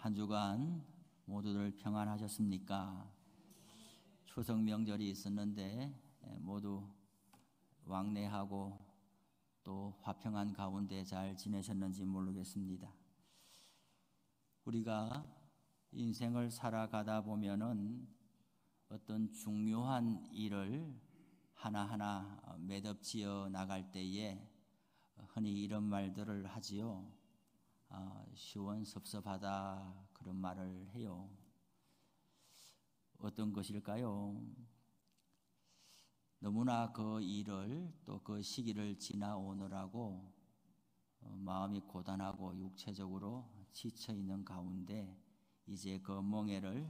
한 주간 모두들 평안하셨습니까? 추석 명절이 있었는데 모두 왕래하고 또 화평한 가운데 잘 지내셨는지 모르겠습니다. 우리가 인생을 살아가다 보면은 어떤 중요한 일을 하나하나 매듭지어 나갈 때에 흔히 이런 말들을 하지요. 시원섭섭하다 그런 말을 해요. 어떤 것일까요? 너무나 그 일을 또 그 시기를 지나오느라고 마음이 고단하고 육체적으로 지쳐 있는 가운데 이제 그 멍에를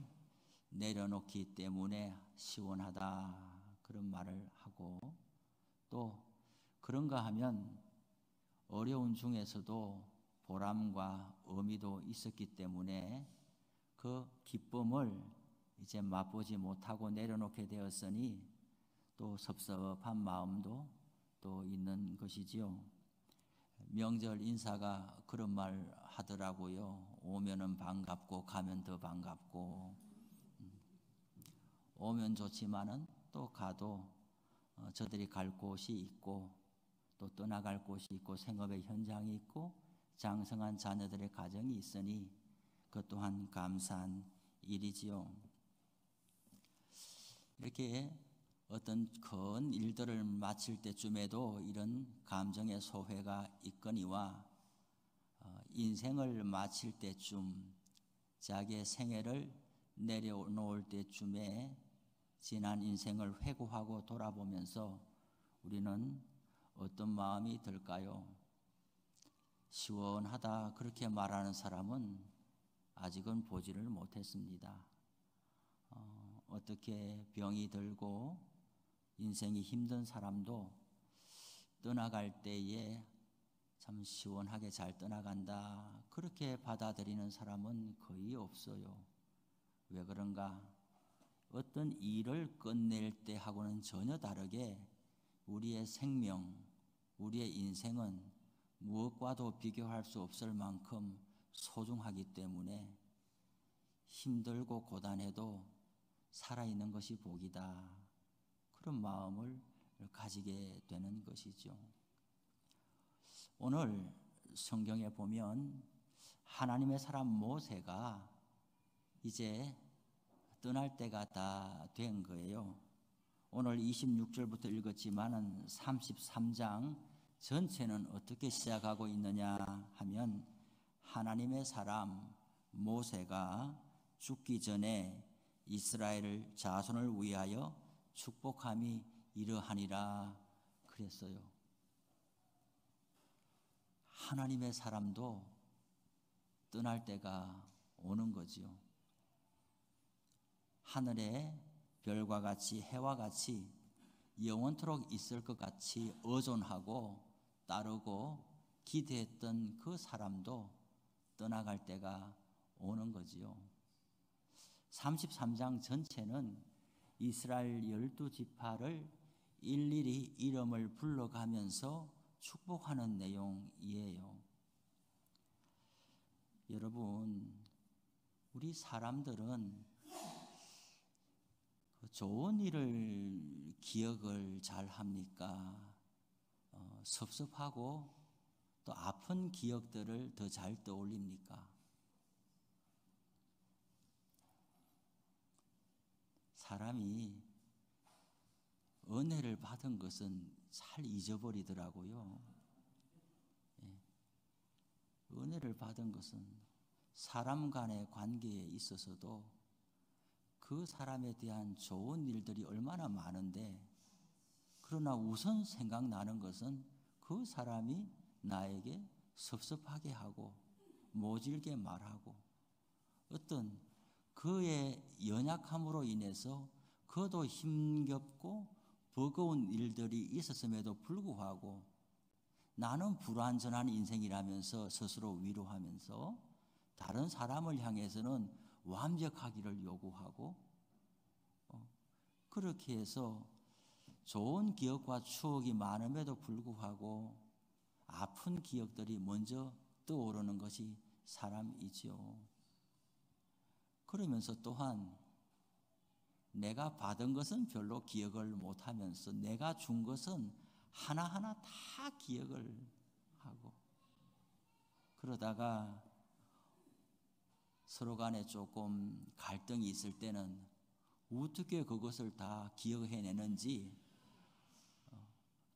내려놓기 때문에 시원하다 그런 말을 하고, 또 그런가 하면 어려운 중에서도 보람과 의미도 있었기 때문에 그 기쁨을 이제 맛보지 못하고 내려놓게 되었으니 또 섭섭한 마음도 또 있는 것이지요. 명절 인사가 그런 말 하더라고요. 오면은 반갑고 가면 더 반갑고, 오면 좋지만은 또 가도 저들이 갈 곳이 있고 또 떠나갈 곳이 있고 생업의 현장이 있고 장성한 자녀들의 가정이 있으니 그것 또한 감사한 일이지요. 이렇게 어떤 큰 일들을 마칠 때쯤에도 이런 감정의 소회가 있거니와 인생을 마칠 때쯤 자기의 생애를 내려놓을 때쯤에 지난 인생을 회고하고 돌아보면서 우리는 어떤 마음이 들까요? 시원하다 그렇게 말하는 사람은 아직은 보지를 못했습니다. 어떻게 병이 들고 인생이 힘든 사람도 떠나갈 때에 참 시원하게 잘 떠나간다 그렇게 받아들이는 사람은 거의 없어요. 왜 그런가? 어떤 일을 끝낼 때 하고는 전혀 다르게 우리의 생명, 우리의 인생은 무엇과도 비교할 수 없을 만큼 소중하기 때문에 힘들고 고단해도 살아있는 것이 복이다 그런 마음을 가지게 되는 것이죠. 오늘 성경에 보면 하나님의 사람 모세가 이제 떠날 때가 다 된 거예요. 오늘 26절부터 읽었지만은 33장 전체는 어떻게 시작하고 있느냐 하면 하나님의 사람 모세가 죽기 전에 이스라엘 자손을 위하여 축복함이 이러하니라 그랬어요. 하나님의 사람도 떠날 때가 오는 거지요. 하늘의 별과 같이 해와 같이 영원토록 있을 것 같이 의존하고 따르고 기대했던 그 사람도 떠나갈 때가 오는 거지요. 33장 전체는 이스라엘 12지파를 일일이 이름을 불러가면서 축복하는 내용이에요. 여러분, 우리 사람들은 좋은 일을 기억을 잘 합니까? 섭섭하고 또 아픈 기억들을 더 잘 떠올립니까? 사람이 은혜를 받은 것은 잘 잊어버리더라고요. 은혜를 받은 것은 사람 간의 관계에 있어서도 그 사람에 대한 좋은 일들이 얼마나 많은데, 그러나 우선 생각나는 것은 그 사람이 나에게 섭섭하게 하고 모질게 말하고 어떤 그의 연약함으로 인해서 그도 힘겹고 버거운 일들이 있었음에도 불구하고 나는 불완전한 인생이라면서 스스로 위로하면서 다른 사람을 향해서는 완벽하기를 요구하고 그렇게 해서 좋은 기억과 추억이 많음에도 불구하고 아픈 기억들이 먼저 떠오르는 것이 사람이지요. 그러면서 또한 내가 받은 것은 별로 기억을 못하면서 내가 준 것은 하나하나 다 기억을 하고, 그러다가 서로 간에 조금 갈등이 있을 때는 어떻게 그것을 다 기억해내는지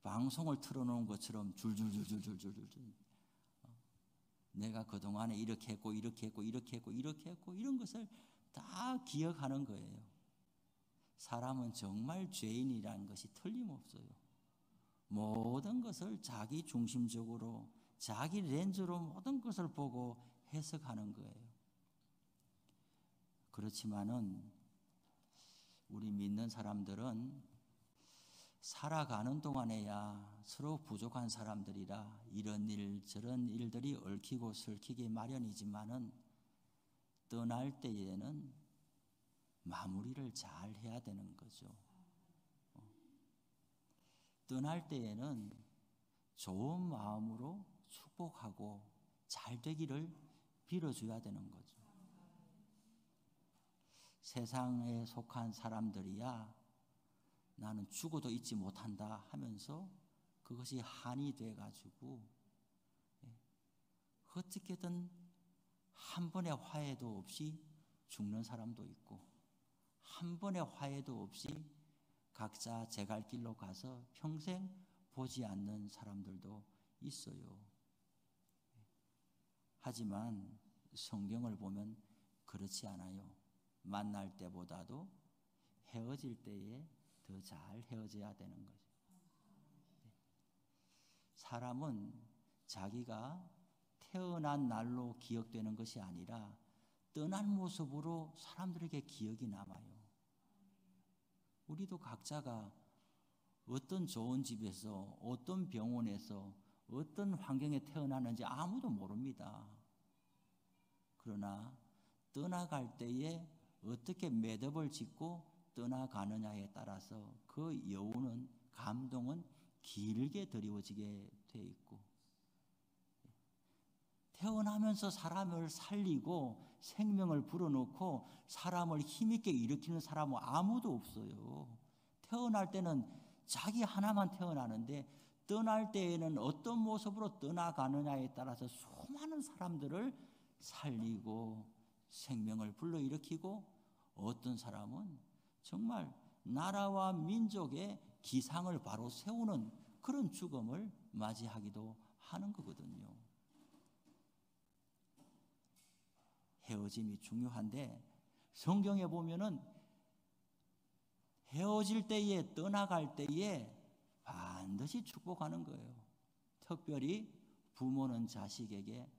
방송을 틀어놓은 것처럼 줄줄줄줄줄줄줄 내가 그동안에 이렇게 했고 이렇게 했고 이렇게 했고 이렇게 했고 이런 것을 다 기억하는 거예요. 사람은 정말 죄인이라는 것이 틀림없어요. 모든 것을 자기 중심적으로 자기 렌즈로 모든 것을 보고 해석하는 거예요. 그렇지만은 우리 믿는 사람들은 살아가는 동안에야 서로 부족한 사람들이라 이런 일 저런 일들이 얽히고 설키기 마련이지만은 떠날 때에는 마무리를 잘 해야 되는 거죠. 떠날 때에는 좋은 마음으로 축복하고 잘 되기를 빌어줘야 되는 거죠. 세상에 속한 사람들이야 나는 죽어도 잊지 못한다 하면서 그것이 한이 돼가지고 어떻게든 한 번의 화해도 없이 죽는 사람도 있고 한 번의 화해도 없이 각자 제 갈 길로 가서 평생 보지 않는 사람들도 있어요. 하지만 성경을 보면 그렇지 않아요. 만날 때보다도 헤어질 때에 더 잘 헤어져야 되는 거죠. 사람은 자기가 태어난 날로 기억되는 것이 아니라 떠난 모습으로 사람들에게 기억이 남아요. 우리도 각자가 어떤 좋은 집에서 어떤 병원에서 어떤 환경에 태어나는지 아무도 모릅니다. 그러나 떠나갈 때에 어떻게 매듭을 짓고 떠나가느냐에 따라서 그 여운은 감동은 길게 드리워지게 돼 있고 태어나면서 사람을 살리고 생명을 불어넣고 사람을 힘있게 일으키는 사람은 아무도 없어요. 태어날 때는 자기 하나만 태어나는데 떠날 때에는 어떤 모습으로 떠나가느냐에 따라서 수많은 사람들을 살리고 생명을 불러일으키고 어떤 사람은 정말 나라와 민족의 기상을 바로 세우는 그런 죽음을 맞이하기도 하는 거거든요. 헤어짐이 중요한데 성경에 보면은 헤어질 때에 떠나갈 때에 반드시 축복하는 거예요. 특별히 부모는 자식에게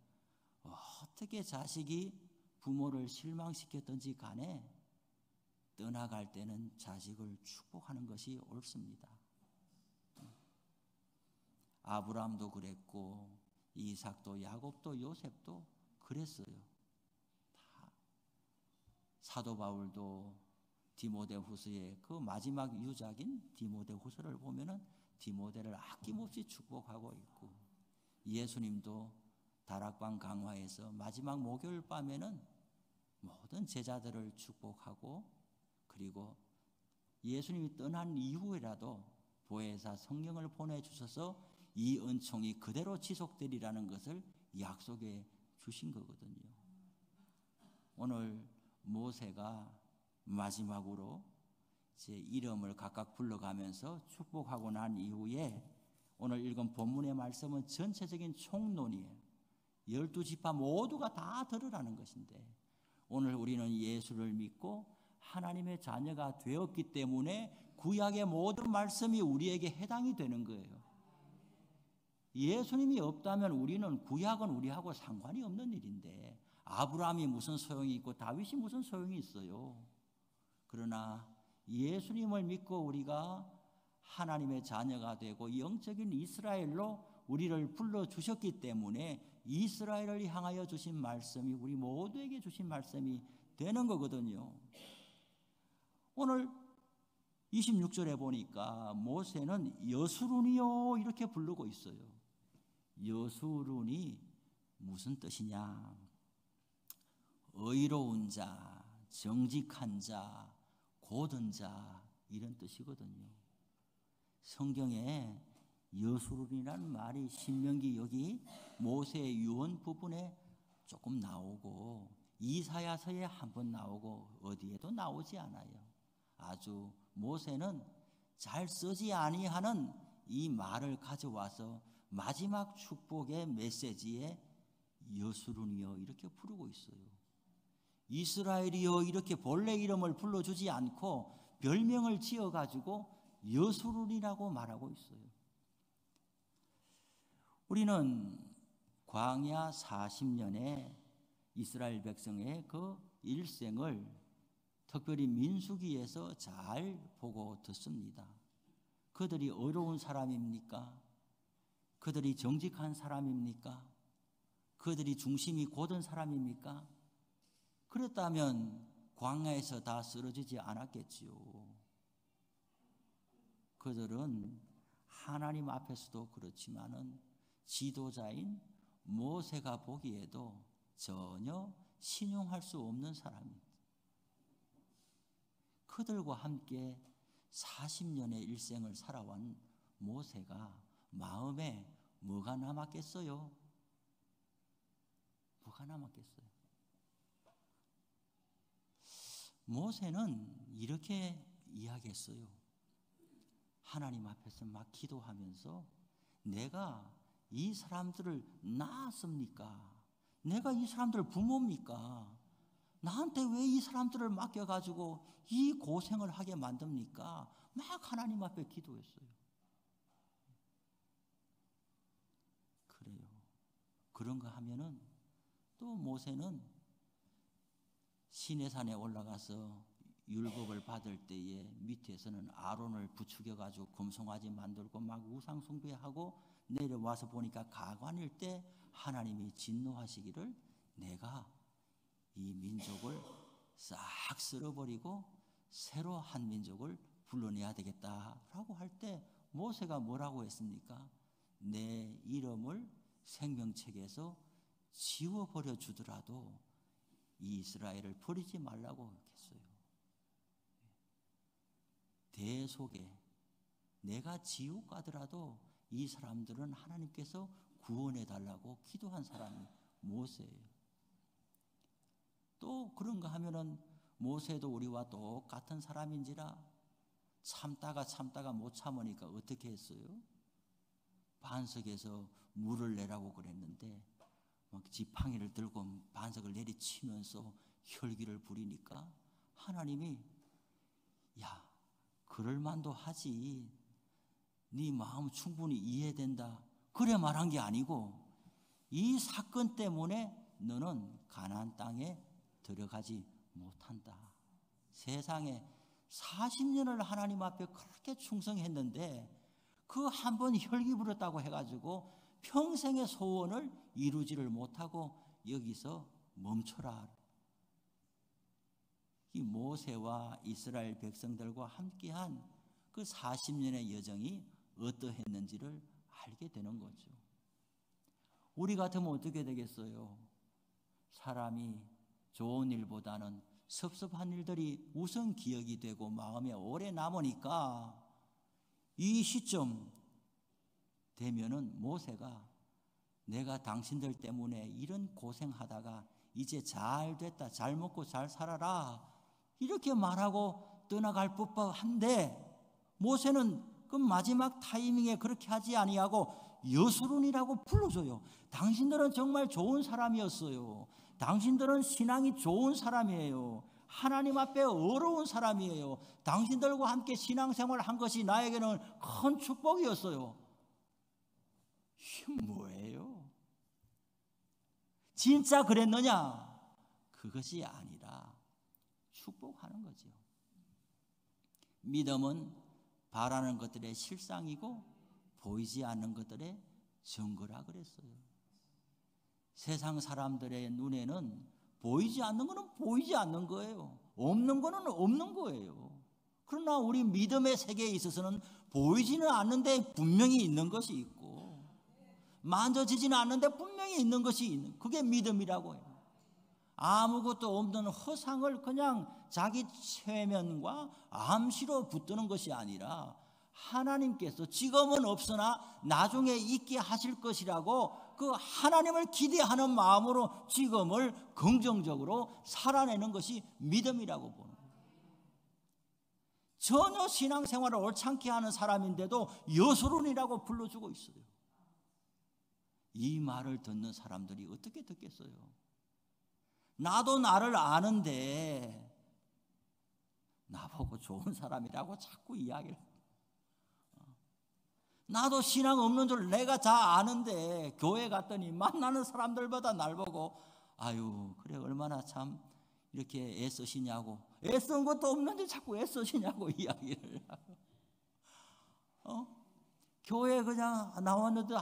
어떻게 자식이 부모를 실망시켰든지 간에 떠나갈 때는 자식을 축복하는 것이 옳습니다. 아브라함도 그랬고 이삭도 야곱도 요셉도 그랬어요. 다. 사도 바울도 디모데후서의 그 마지막 유작인 디모데후서를 보면은 디모데를 아낌없이 축복하고 있고 예수님도 다락방 강화에서 마지막 목요일 밤에는 모든 제자들을 축복하고 그리고 예수님이 떠난 이후에라도 보혜사 성령을 보내주셔서 이 은총이 그대로 지속되리라는 것을 약속해 주신 거거든요. 오늘 모세가 마지막으로 제 이름을 각각 불러가면서 축복하고 난 이후에 오늘 읽은 본문의 말씀은 전체적인 총론이에요. 12지파 모두가 다 들으라는 것인데 오늘 우리는 예수를 믿고 하나님의 자녀가 되었기 때문에 구약의 모든 말씀이 우리에게 해당이 되는 거예요. 예수님이 없다면 우리는 구약은 우리하고 상관이 없는 일인데 아브라함이 무슨 소용이 있고 다윗이 무슨 소용이 있어요. 그러나 예수님을 믿고 우리가 하나님의 자녀가 되고 영적인 이스라엘로 우리를 불러주셨기 때문에 이스라엘을 향하여 주신 말씀이 우리 모두에게 주신 말씀이 되는 거거든요. 오늘 26절에 보니까 모세는 여수룬이요 이렇게 부르고 있어요. 여수룬이 무슨 뜻이냐? 의로운 자, 정직한 자, 고든 자 이런 뜻이거든요. 성경에 여수론이라는 말이 신명기 여기 모세의 유언 부분에 조금 나오고 이사야서에 한번 나오고 어디에도 나오지 않아요. 아주 모세는 잘 쓰지 아니하는 이 말을 가져와서 마지막 축복의 메시지에 여수론이여 이렇게 부르고 있어요. 이스라엘이여 이렇게 본래 이름을 불러주지 않고 별명을 지어가지고 여수론이라고 말하고 있어요. 우리는 광야 40년의 이스라엘 백성의 그 일생을 특별히 민수기에서 잘 보고 듣습니다. 그들이 어려운 사람입니까? 그들이 정직한 사람입니까? 그들이 중심이 곧은 사람입니까? 그렇다면 광야에서 다 쓰러지지 않았겠지요. 그들은 하나님 앞에서도 그렇지만은 지도자인 모세가 보기에도 전혀 신용할 수 없는 사람입니다. 그들과 함께 40년의 일생을 살아온 모세가 마음에 뭐가 남았겠어요? 뭐가 남았겠어요? 모세는 이렇게 이야기했어요. 하나님 앞에서 막 기도하면서 내가 이 사람들을 낳았습니까? 내가 이 사람들 부모입니까? 나한테 왜 이 사람들을 맡겨가지고 이 고생을 하게 만듭니까? 막 하나님 앞에 기도했어요. 그래요. 그런가 하면은 또 모세는 시내산에 올라가서 율법을 받을 때에 밑에서는 아론을 부추겨가지고 금송아지 만들고 막 우상 숭배하고 내려와서 보니까 가관일 때 하나님이 진노하시기를 내가 이 민족을 싹 쓸어버리고 새로 한 민족을 불러내야 되겠다라고 할 때 모세가 뭐라고 했습니까? 내 이름을 생명책에서 지워버려 주더라도 이 이스라엘을 버리지 말라고 했어요. 대속에 내가 지옥 가더라도 이 사람들은 하나님께서 구원해 달라고 기도한 사람이 모세예요. 또 그런가 하면은 모세도 우리와 똑같은 사람인지라 참다가 못 참으니까 어떻게 했어요? 반석에서 물을 내라고 그랬는데 막 지팡이를 들고 반석을 내리치면서 혈기를 부리니까 하나님이 야 그럴 만도 하지 네 마음 충분히 이해된다 그래 말한 게 아니고 이 사건 때문에 너는 가나안 땅에 들어가지 못한다. 세상에 40년을 하나님 앞에 그렇게 충성했는데 그 한 번 혈기 부렸다고 해가지고 평생의 소원을 이루지를 못하고 여기서 멈춰라. 이 모세와 이스라엘 백성들과 함께한 그 40년의 여정이 어떠했는지를 알게 되는 거죠. 우리 같으면 어떻게 되겠어요? 사람이 좋은 일보다는 섭섭한 일들이 우선 기억이 되고 마음에 오래 남으니까 이 시점 되면은 모세가 내가 당신들 때문에 이런 고생하다가 이제 잘 됐다, 잘 먹고 잘 살아라 이렇게 말하고 떠나갈 법한데 모세는 그 마지막 타이밍에 그렇게 하지 아니하고 여수론이라고 불러줘요. 당신들은 정말 좋은 사람이었어요. 당신들은 신앙이 좋은 사람이에요. 하나님 앞에 어려운 사람이에요. 당신들과 함께 신앙생활을 한 것이 나에게는 큰 축복이었어요. 이게 뭐예요? 진짜 그랬느냐? 그것이 아니라 축복하는 거죠. 믿음은 바라는 것들의 실상이고 보이지 않는 것들의 증거라 그랬어요. 세상 사람들의 눈에는 보이지 않는 거는 보이지 않는 거예요. 없는 거는 없는 거예요. 그러나 우리 믿음의 세계에 있어서는 보이지는 않는데 분명히 있는 것이 있고 만져지지는 않는데 분명히 있는 것이 있는 그게 믿음이라고 해요. 아무것도 없는 허상을 그냥 자기 체면과 암시로 붙드는 것이 아니라 하나님께서 지금은 없으나 나중에 있게 하실 것이라고 그 하나님을 기대하는 마음으로 지금을 긍정적으로 살아내는 것이 믿음이라고 보는 거예요. 전혀 신앙생활을 옳지 하는 사람인데도 여소론이라고 불러주고 있어요. 이 말을 듣는 사람들이 어떻게 듣겠어요? 나도 나를 아는데 나보고 좋은 사람이라고 자꾸 이야기를 해요. 나도 신앙 없는 줄 내가 다 아는데 교회 갔더니 만나는 사람들보다 날 보고 아유 그래 얼마나 참 이렇게 애쓰시냐고, 애쓴 것도 없는데 자꾸 애쓰시냐고 이야기를 하고 교회 그냥 나왔는데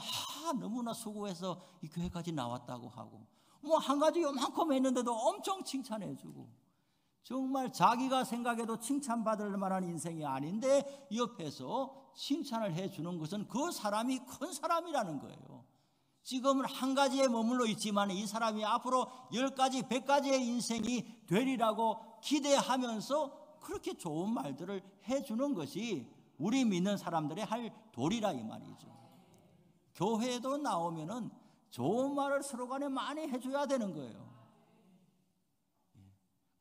너무나 수고해서 이 교회까지 나왔다고 하고 뭐 한 가지 요만큼 했는데도 엄청 칭찬해주고 정말 자기가 생각해도 칭찬받을 만한 인생이 아닌데 옆에서 칭찬을 해주는 것은 그 사람이 큰 사람이라는 거예요. 지금은 한 가지에 머물러 있지만 이 사람이 앞으로 10가지, 100가지의 인생이 되리라고 기대하면서 그렇게 좋은 말들을 해주는 것이 우리 믿는 사람들의 할 도리라 이 말이죠. 교회도 나오면은 좋은 말을 서로 간에 많이 해줘야 되는 거예요.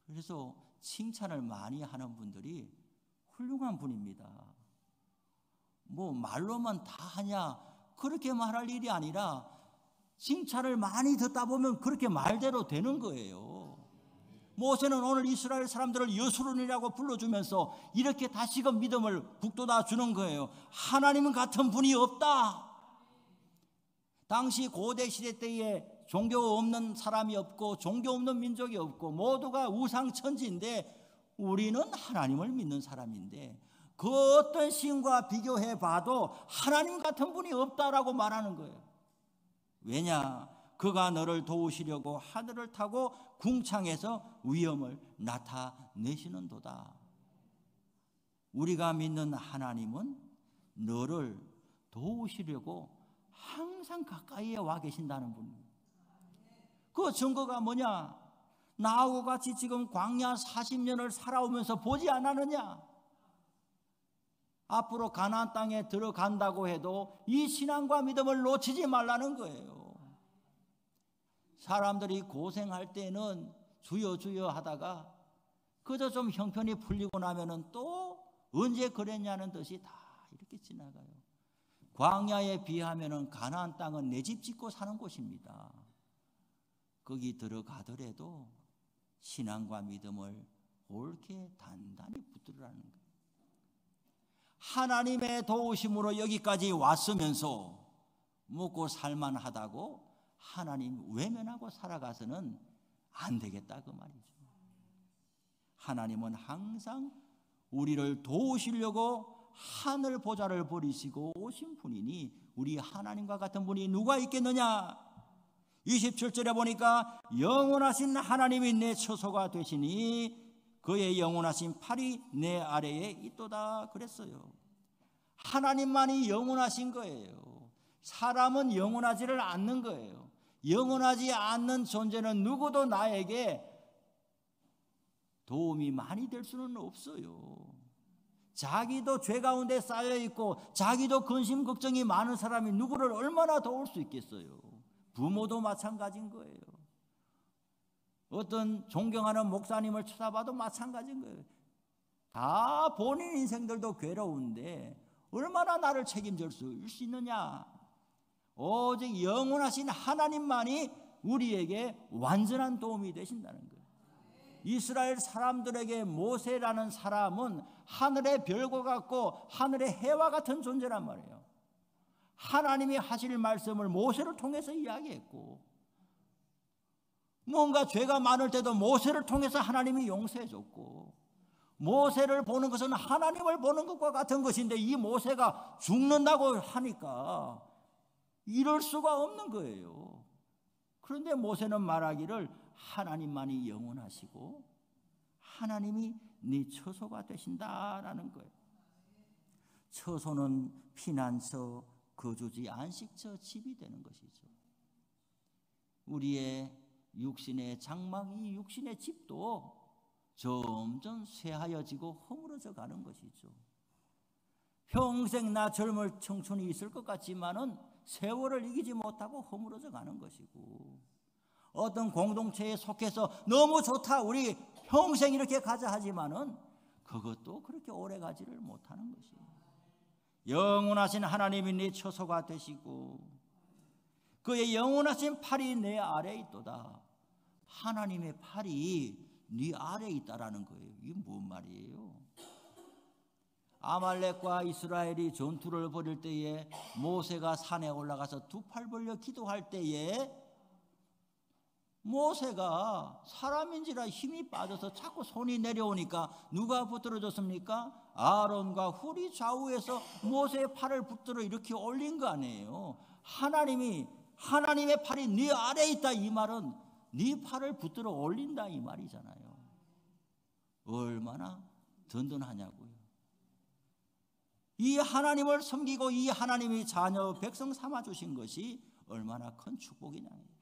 그래서 칭찬을 많이 하는 분들이 훌륭한 분입니다. 뭐 말로만 다 하냐 그렇게 말할 일이 아니라 칭찬을 많이 듣다 보면 그렇게 말대로 되는 거예요. 모세는 오늘 이스라엘 사람들을 여수론이라고 불러주면서 이렇게 다시금 믿음을 북돋아 주는 거예요. 하나님은 같은 분이 없다. 당시 고대 시대 때에 종교 없는 사람이 없고 종교 없는 민족이 없고 모두가 우상천지인데 우리는 하나님을 믿는 사람인데 그 어떤 신과 비교해 봐도 하나님 같은 분이 없다라고 말하는 거예요. 왜냐? 그가 너를 도우시려고 하늘을 타고 궁창에서 위엄을 나타내시는도다. 우리가 믿는 하나님은 너를 도우시려고 항상 가까이에 와 계신다는 분입니다. 그 증거가 뭐냐? 나하고 같이 지금 광야 40년을 살아오면서 보지 않았느냐? 앞으로 가나안 땅에 들어간다고 해도 이 신앙과 믿음을 놓치지 말라는 거예요. 사람들이 고생할 때는 주여 주여 하다가 그저 좀 형편이 풀리고 나면은 또 언제 그랬냐는 듯이 다 이렇게 지나가요. 광야에 비하면은 가나안 땅은 내 집 짓고 사는 곳입니다. 거기 들어가더라도 신앙과 믿음을 옳게 단단히 붙들으라는 거예요. 하나님의 도우심으로 여기까지 왔으면서 먹고 살만하다고 하나님 외면하고 살아가서는 안 되겠다 그 말이죠. 하나님은 항상 우리를 도우시려고 하늘 보좌를 버리시고 오신 분이니 우리 하나님과 같은 분이 누가 있겠느냐? 27절에 보니까 영원하신 하나님이 내 처소가 되시니 그의 영원하신 팔이 내 아래에 있도다 그랬어요. 하나님만이 영원하신 거예요. 사람은 영원하지를 않는 거예요. 영원하지 않는 존재는 누구도 나에게 도움이 많이 될 수는 없어요. 자기도 죄 가운데 쌓여 있고 자기도 근심 걱정이 많은 사람이 누구를 얼마나 도울 수 있겠어요. 부모도 마찬가지인 거예요. 어떤 존경하는 목사님을 쳐다봐도 마찬가지인 거예요. 다 본인 인생들도 괴로운데 얼마나 나를 책임질 수 있느냐? 오직 영원하신 하나님만이 우리에게 완전한 도움이 되신다는 거예요. 이스라엘 사람들에게 모세라는 사람은 하늘의 별과 같고 하늘의 해와 같은 존재란 말이에요. 하나님이 하실 말씀을 모세를 통해서 이야기했고 뭔가 죄가 많을 때도 모세를 통해서 하나님이 용서해 줬고 모세를 보는 것은 하나님을 보는 것과 같은 것인데 이 모세가 죽는다고 하니까 이럴 수가 없는 거예요. 그런데 모세는 말하기를 하나님만이 영원하시고 하나님이 네 처소가 되신다라는 거예요. 처소는 피난처, 거주지, 안식처, 집이 되는 것이죠. 우리의 육신의 장막, 이 육신의 집도 점점 쇠하여지고 허물어져 가는 것이죠. 평생 나 젊을 청춘이 있을 것 같지만은 세월을 이기지 못하고 허물어져 가는 것이고, 어떤 공동체에 속해서 너무 좋다, 우리 평생 이렇게 가자 하지만은 그것도 그렇게 오래 가지를 못하는 것이에요. 영원하신 하나님이 네 처소가 되시고 그의 영원하신 팔이 내 아래에 있도다. 하나님의 팔이 네 아래에 있다라는 거예요. 이게 뭔 말이에요? 아말렉과 이스라엘이 전투를 벌일 때에 모세가 산에 올라가서 두 팔 벌려 기도할 때에 모세가 사람인지라 힘이 빠져서 자꾸 손이 내려오니까 누가 붙들어 줬습니까? 아론과 훌이 좌우에서 모세의 팔을 붙들어 이렇게 올린 거 아니에요. 하나님의 팔이 네 아래에 있다, 이 말은 네 팔을 붙들어 올린다 이 말이잖아요. 얼마나 든든하냐고요. 이 하나님을 섬기고 이 하나님이 자녀 백성 삼아 주신 것이 얼마나 큰 축복이냐고요.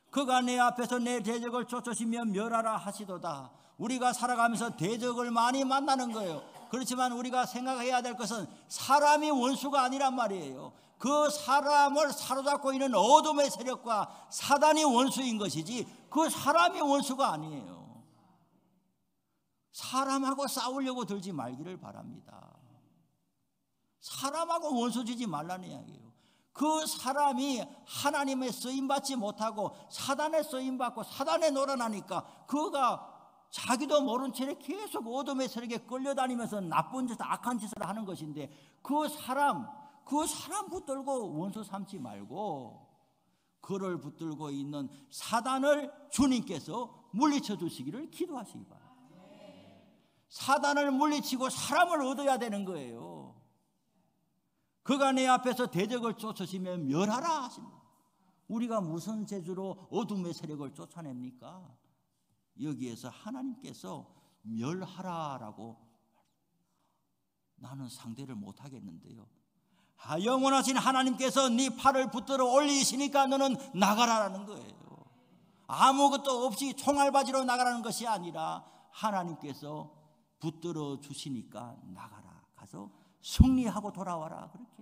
그가 내 앞에서 내 대적을 쫓으시며 멸하라 하시도다. 우리가 살아가면서 대적을 많이 만나는 거예요. 그렇지만 우리가 생각해야 될 것은 사람이 원수가 아니란 말이에요. 그 사람을 사로잡고 있는 어둠의 세력과 사단이 원수인 것이지 그 사람이 원수가 아니에요. 사람하고 싸우려고 들지 말기를 바랍니다. 사람하고 원수지지 말라는 이야기예요. 그 사람이 하나님의 쓰임받지 못하고 사단의 쓰임받고 사단에 놀아나니까 그가 자기도 모른 채 계속 어둠의 세력에 끌려다니면서 나쁜 짓, 악한 짓을 하는 것인데 그 사람 붙들고 원수 삼지 말고 그를 붙들고 있는 사단을 주님께서 물리쳐 주시기를 기도하시기 바랍니다. 사단을 물리치고 사람을 얻어야 되는 거예요. 그가 내 앞에서 대적을 쫓으시며 멸하라 하십니다. 우리가 무슨 재주로 어둠의 세력을 쫓아냅니까? 여기에서 하나님께서 멸하라라고, 나는 상대를 못하겠는데요. 영원하신 하나님께서 네 팔을 붙들어 올리시니까 너는 나가라라는 거예요. 아무것도 없이 총알바지로 나가라는 것이 아니라 하나님께서 붙들어 주시니까 나가라, 가서 승리하고 돌아와라, 그렇게.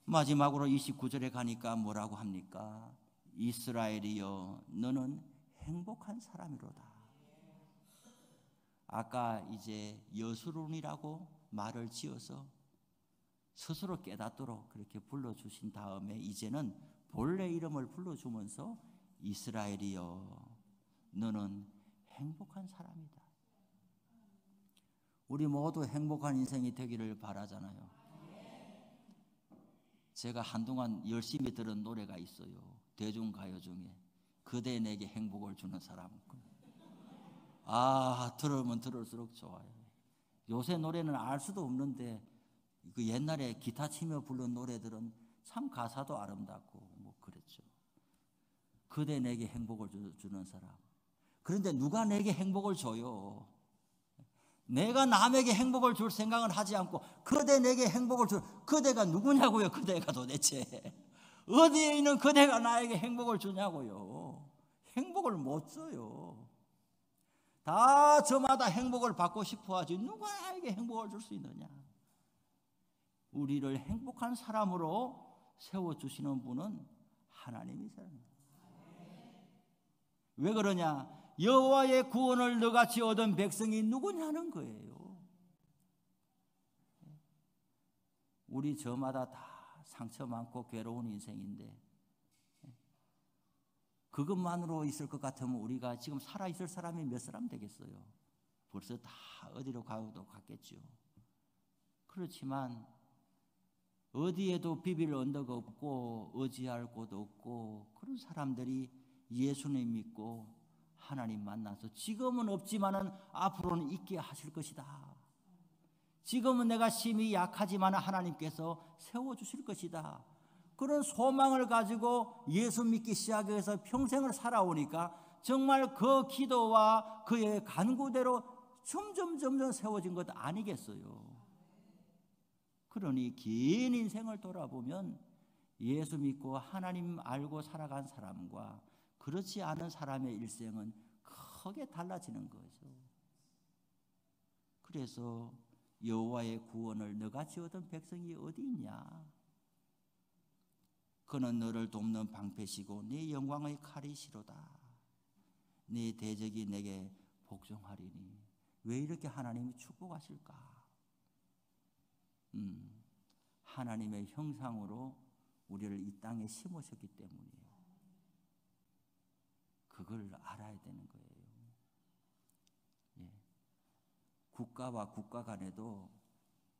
마지막으로 29절에 가니까 뭐라고 합니까? 이스라엘이여 너는 행복한 사람이로다. 아까 이제 여수론이라고 말을 지어서 스스로 깨닫도록 그렇게 불러주신 다음에 이제는 본래 이름을 불러주면서 이스라엘이여 너는 행복한 사람이다. 우리 모두 행복한 인생이 되기를 바라잖아요. 제가 한동안 열심히 들은 노래가 있어요. 대중가요 중에 그대 내게 행복을 주는 사람. 들으면 들을수록 좋아요. 요새 노래는 알 수도 없는데 그 옛날에 기타 치며 부른 노래들은 참 가사도 아름답고 뭐 그랬죠. 그대 내게 행복을 주는 사람. 그런데 누가 내게 행복을 줘요? 내가 남에게 행복을 줄 생각은 하지 않고 그대 내게 행복을 줄, 그대가 누구냐고요? 그대가 도대체 어디에 있는 그대가 나에게 행복을 주냐고요? 행복을 못 줘요. 다 저마다 행복을 받고 싶어 하지 누가 나에게 행복을 줄 수 있느냐? 우리를 행복한 사람으로 세워주시는 분은 하나님이세요. 왜 그러냐? 여호와의 구원을 너같이 얻은 백성이 누구냐는 거예요. 우리 저마다 다 상처 많고 괴로운 인생인데 그것만으로 있을 것 같으면 우리가 지금 살아있을 사람이 몇 사람 되겠어요? 벌써 다 어디로 가고도 갔겠죠. 그렇지만 어디에도 비빌 언덕 없고 의지할 곳 없고 그런 사람들이 예수님 믿고 하나님 만나서 지금은 없지만은 앞으로는 있게 하실 것이다. 지금은 내가 심히 약하지만 하나님께서 세워주실 것이다. 그런 소망을 가지고 예수 믿기 시작해서 평생을 살아오니까 정말 그 기도와 그의 간구대로 점점 세워진 것 아니겠어요? 그러니 긴 인생을 돌아보면 예수 믿고 하나님 알고 살아간 사람과 그렇지 않은 사람의 일생은 크게 달라지는 거죠. 그래서 여호와의 구원을 너같이 얻은 백성이 어디 있냐? 그는 너를 돕는 방패시고 네 영광의 칼이시로다. 네 대적이 내게 복종하리니. 왜 이렇게 하나님이 축복하실까? 하나님의 형상으로 우리를 이 땅에 심으셨기 때문이에요. 그걸 알아야 되는 거예요. 예. 국가와 국가 간에도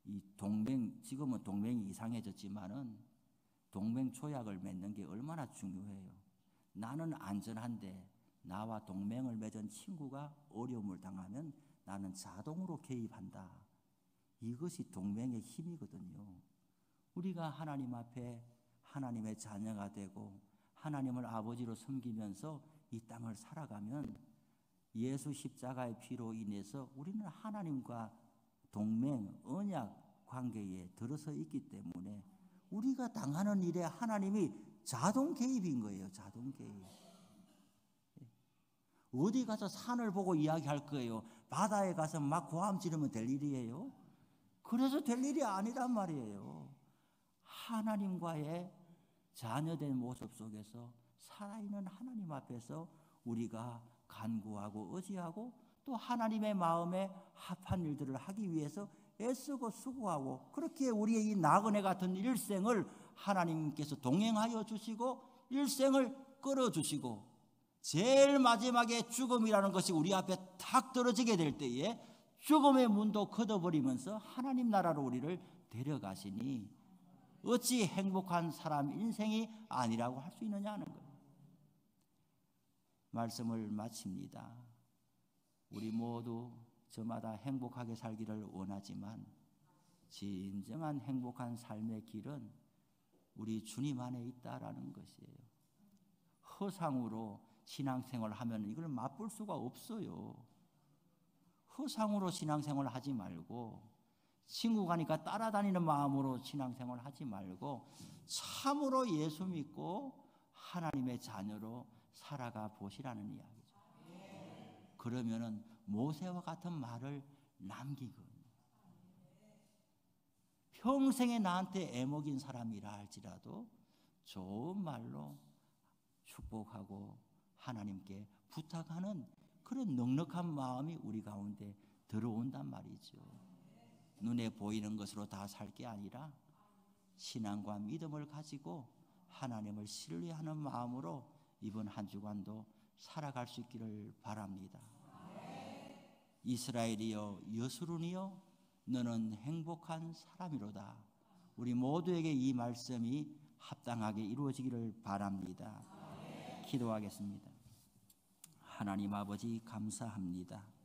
이 동맹, 지금은 동맹이 이상해졌지만은 동맹 조약을 맺는 게 얼마나 중요해요. 나는 안전한데 나와 동맹을 맺은 친구가 어려움을 당하면 나는 자동으로 개입한다. 이것이 동맹의 힘이거든요. 우리가 하나님 앞에 하나님의 자녀가 되고 하나님을 아버지로 섬기면서 이 땅을 살아가면 예수 십자가의 피로 인해서 우리는 하나님과 동맹, 언약 관계에 들어서 있기 때문에 우리가 당하는 일에 하나님이 자동 개입인 거예요. 자동 개입. 어디 가서 산을 보고 이야기할 거예요. 바다에 가서 막 고함 지르면 될 일이에요. 그래서 될 일이 아니란 말이에요. 하나님과의 자녀된 모습 속에서 살아있는 하나님 앞에서 우리가 간구하고 의지하고 또 하나님의 마음에 합한 일들을 하기 위해서 애쓰고 수고하고 그렇게 우리의 이 나그네 같은 일생을 하나님께서 동행하여 주시고 일생을 끌어주시고 제일 마지막에 죽음이라는 것이 우리 앞에 탁 떨어지게 될 때에 죽음의 문도 걷어버리면서 하나님 나라로 우리를 데려가시니 어찌 행복한 사람 인생이 아니라고 할 수 있느냐는 거예요. 말씀을 마칩니다. 우리 모두 저마다 행복하게 살기를 원하지만 진정한 행복한 삶의 길은 우리 주님 안에 있다라는 것이에요. 허상으로 신앙생활을 하면 이걸 맛볼 수가 없어요. 허상으로 신앙생활을 하지 말고 친구 가니까 따라다니는 마음으로 신앙생활을 하지 말고 참으로 예수 믿고 하나님의 자녀로 살아가 보시라는 이야기죠. 그러면은 모세와 같은 말을 남기거든요. 평생에 나한테 애먹인 사람이라 할지라도 좋은 말로 축복하고 하나님께 부탁하는 그런 넉넉한 마음이 우리 가운데 들어온단 말이죠. 눈에 보이는 것으로 다 살 게 아니라 신앙과 믿음을 가지고 하나님을 신뢰하는 마음으로 이번 한 주간도 살아갈 수 있기를 바랍니다. 이스라엘이여 여수론이여 너는 행복한 사람이로다. 우리 모두에게 이 말씀이 합당하게 이루어지기를 바랍니다. 기도하겠습니다. 하나님 아버지 감사합니다.